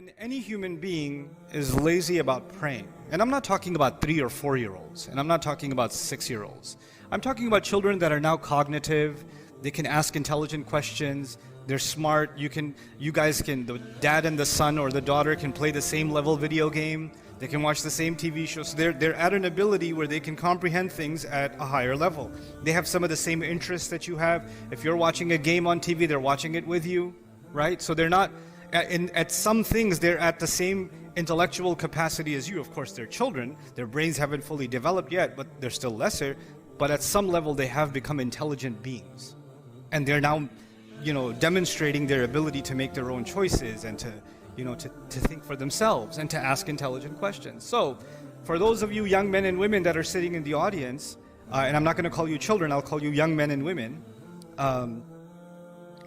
When any human being is lazy about praying, and I'm not talking about 3 or 4-year-olds, and I'm not talking about 6-year-olds. I'm talking about children that are now cognitive, they can ask intelligent questions, they're smart, you guys can, the dad and the son or the daughter can play the same level video game, they can watch the same TV show, so they're at an ability where they can comprehend things at a higher level. They have some of the same interests that you have. If you're watching a game on TV, they're watching it with you, right? So they're not, at some things, they're at the same intellectual capacity as you. Of course, they're children, their brains haven't fully developed yet, but they're still lesser. But at some level, they have become intelligent beings. And they're now, demonstrating their ability to make their own choices and to think for themselves and to ask intelligent questions. So, for those of you young men and women that are sitting in the audience, and I'm not going to call you children, I'll call you young men and women,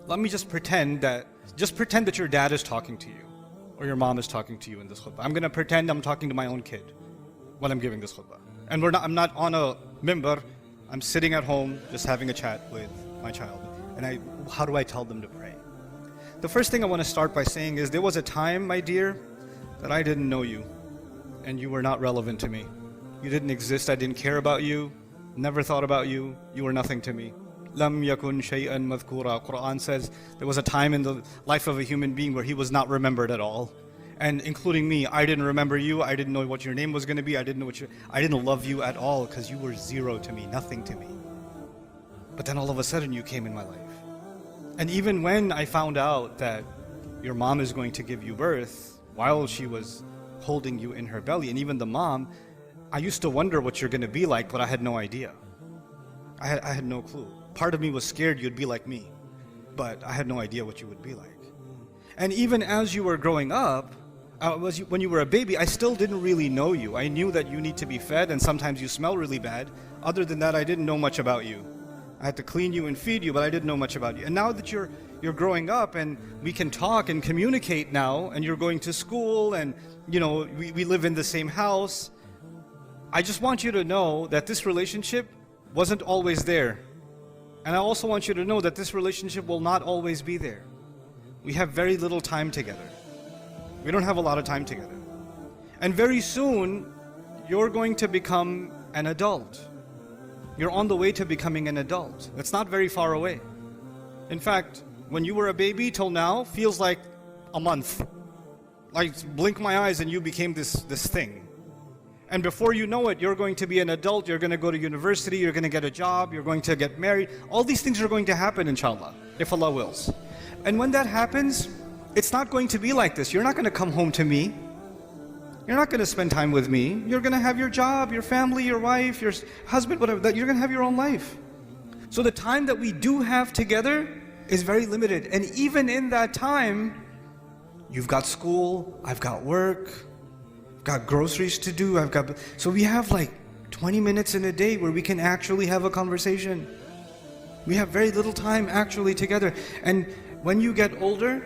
let me just pretend that your dad is talking to you, or your mom is talking to you in this khutbah. I'm going to pretend I'm talking to my own kid while I'm giving this khutbah. And I'm not on a mimbar, I'm sitting at home just having a chat with my child. And how do I tell them to pray? The first thing I want to start by saying is there was a time, my dear, that I didn't know you, and you were not relevant to me. You didn't exist, I didn't care about you, never thought about you, you were nothing to me. Lam yakun shay'an madhkura. Quran says there was a time in the life of a human being where he was not remembered at all. And including me, I didn't remember you, I didn't know what your name was going to be, I didn't love you at all because you were zero to me, nothing to me. But then all of a sudden you came in my life. And even when I found out that your mom is going to give you birth while she was holding you in her belly, and even the mom, I used to wonder what you're going to be like, but I had no idea. I had no clue. Part of me was scared you'd be like me, but I had no idea what you would be like. And even as you were growing up, when you were a baby, I still didn't really know you. I knew that you need to be fed and sometimes you smell really bad. Other than that, I didn't know much about you. I had to clean you and feed you, but I didn't know much about you. And now that you're growing up and we can talk and communicate now, and you're going to school and we live in the same house, I just want you to know that this relationship wasn't always there. And I also want you to know that this relationship will not always be there. We have very little time together. We don't have a lot of time together. And very soon, you're going to become an adult. You're on the way to becoming an adult. It's not very far away. In fact, when you were a baby till now, feels like a month. Like blink my eyes and you became this thing. And before you know it, you're going to be an adult, you're going to go to university, you're going to get a job, you're going to get married. All these things are going to happen, inshallah, if Allah wills. And when that happens, it's not going to be like this. You're not going to come home to me. You're not going to spend time with me. You're going to have your job, your family, your wife, your husband, whatever. You're going to have your own life. So the time that we do have together is very limited. And even in that time, you've got school, I've got work, got groceries to do, so we have like 20 minutes in a day where we can actually have a conversation. We have very little time actually together. And when you get older,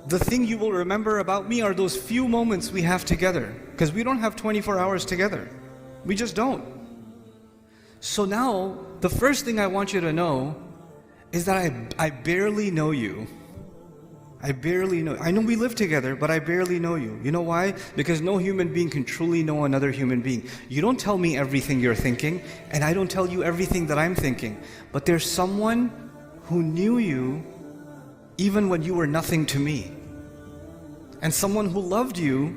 the thing you will remember about me are those few moments we have together, because we don't have 24 hours together. We just don't. So now, the first thing I want you to know is that I barely know you. I barely know. I know we live together, but I barely know you. You know why? Because no human being can truly know another human being. You don't tell me everything you're thinking, and I don't tell you everything that I'm thinking. But there's someone who knew you even when you were nothing to me. And someone who loved you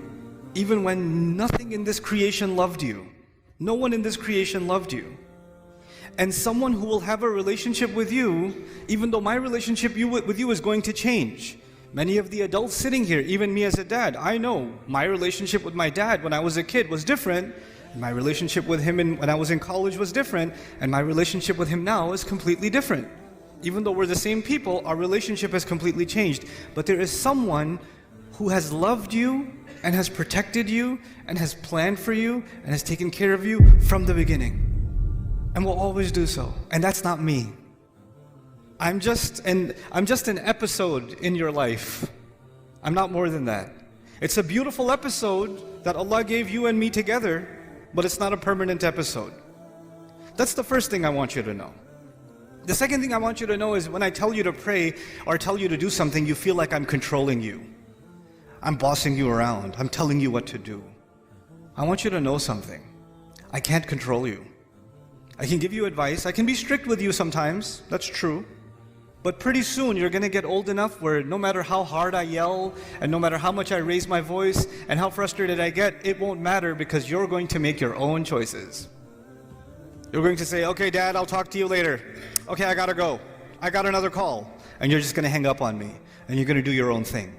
even when nothing in this creation loved you. No one in this creation loved you. And someone who will have a relationship with you even though my relationship with you is going to change. Many of the adults sitting here, even me as a dad, I know my relationship with my dad when I was a kid was different. My relationship with him when I was in college was different. And my relationship with him now is completely different. Even though we're the same people, our relationship has completely changed. But there is someone who has loved you and has protected you and has planned for you and has taken care of you from the beginning. And will always do so. And that's not me. I'm just an episode in your life. I'm not more than that. It's a beautiful episode that Allah gave you and me together, but it's not a permanent episode. That's the first thing I want you to know. The second thing I want you to know is when I tell you to pray or tell you to do something, you feel like I'm controlling you. I'm bossing you around. I'm telling you what to do. I want you to know something. I can't control you. I can give you advice. I can be strict with you sometimes. That's true. But pretty soon you're going to get old enough where no matter how hard I yell and no matter how much I raise my voice and how frustrated I get, it won't matter because you're going to make your own choices. You're going to say, okay, Dad, I'll talk to you later. Okay, I gotta go. I got another call. And you're just going to hang up on me and you're going to do your own thing.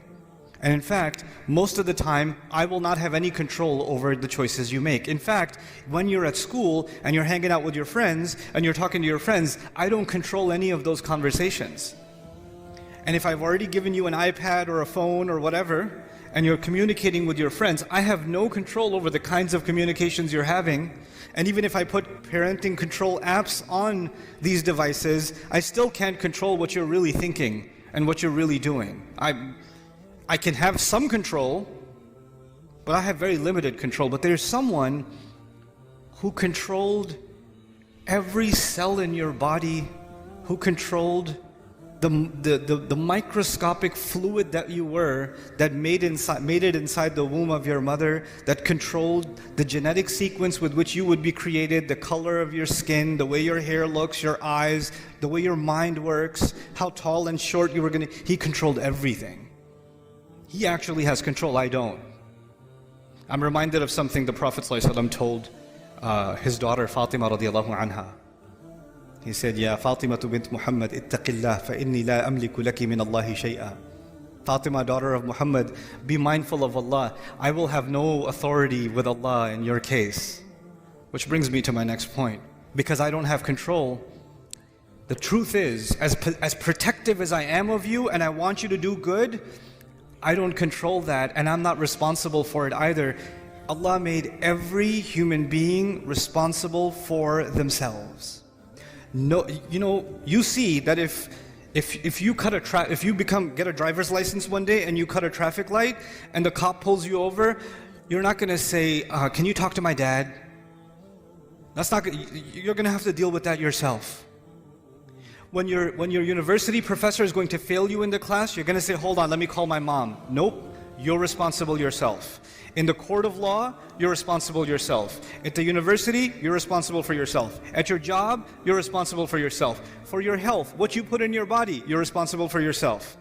And in fact, most of the time, I will not have any control over the choices you make. In fact, when you're at school and you're hanging out with your friends and you're talking to your friends, I don't control any of those conversations. And if I've already given you an iPad or a phone or whatever, and you're communicating with your friends, I have no control over the kinds of communications you're having. And even if I put parenting control apps on these devices, I still can't control what you're really thinking and what you're really doing. I can have some control, but I have very limited control. But there's someone who controlled every cell in your body, who controlled the microscopic fluid that you were, that made it inside the womb of your mother, that controlled the genetic sequence with which you would be created, the color of your skin, the way your hair looks, your eyes, the way your mind works, how tall and short you were going to... He controlled everything. He actually has control, I don't. I'm reminded of something the Prophet ﷺ told his daughter Fatima radiallahu anha. He said, Ya Fatima bint Muhammad, ittaqillah fa inni la amliku laki min Allahi shay'a. Fatima, daughter of Muhammad, be mindful of Allah. I will have no authority with Allah in your case. Which brings me to my next point. Because I don't have control, the truth is, as protective as I am of you and I want you to do good, I don't control that and I'm not responsible for it either. Allah made every human being responsible for themselves. No, you see that if you get a driver's license one day and you cut a traffic light and the cop pulls you over, you're not going to say, can you talk to my dad? You're going to have to deal with that yourself. When your university professor is going to fail you in the class, you're going to say, hold on, let me call my mom. Nope, you're responsible yourself. In the court of law, you're responsible yourself. At the university, you're responsible for yourself. At your job, you're responsible for yourself. For your health, what you put in your body, you're responsible for yourself.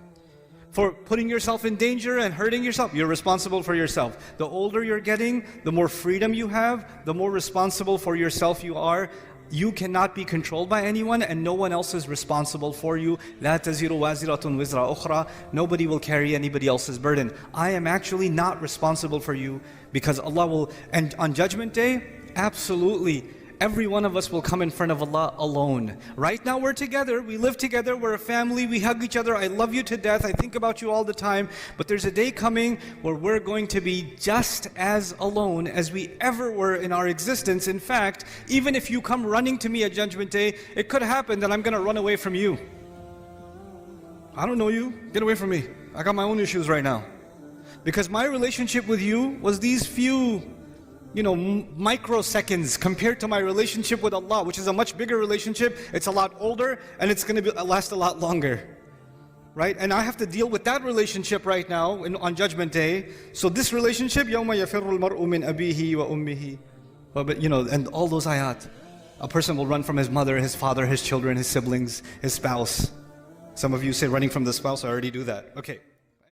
For putting yourself in danger and hurting yourself, you're responsible for yourself. The older you're getting, the more freedom you have, the more responsible for yourself you are. You cannot be controlled by anyone and no one else is responsible for you. لا تزر وازرة وزر أخرى. Nobody will carry anybody else's burden. I am actually not responsible for you because Allah will, and on Judgment Day, absolutely, every one of us will come in front of Allah alone. Right now we're together, we live together, we're a family, we hug each other, I love you to death, I think about you all the time, but there's a day coming where we're going to be just as alone as we ever were in our existence. In fact, even if you come running to me at Judgment Day, it could happen that I'm going to run away from you. I don't know you, get away from me. I got my own issues right now. Because my relationship with you was these few microseconds compared to my relationship with Allah, which is a much bigger relationship. It's a lot older and it's going to last a lot longer. Right? And I have to deal with that relationship right now on Judgment Day. So this relationship, يَوْمَ يَفِرُّ الْمَرْءُ مِنْ أَبِيهِ وَأُمِّهِ. And all those ayat. A person will run from his mother, his father, his children, his siblings, his spouse. Some of you say running from the spouse, I already do that. Okay.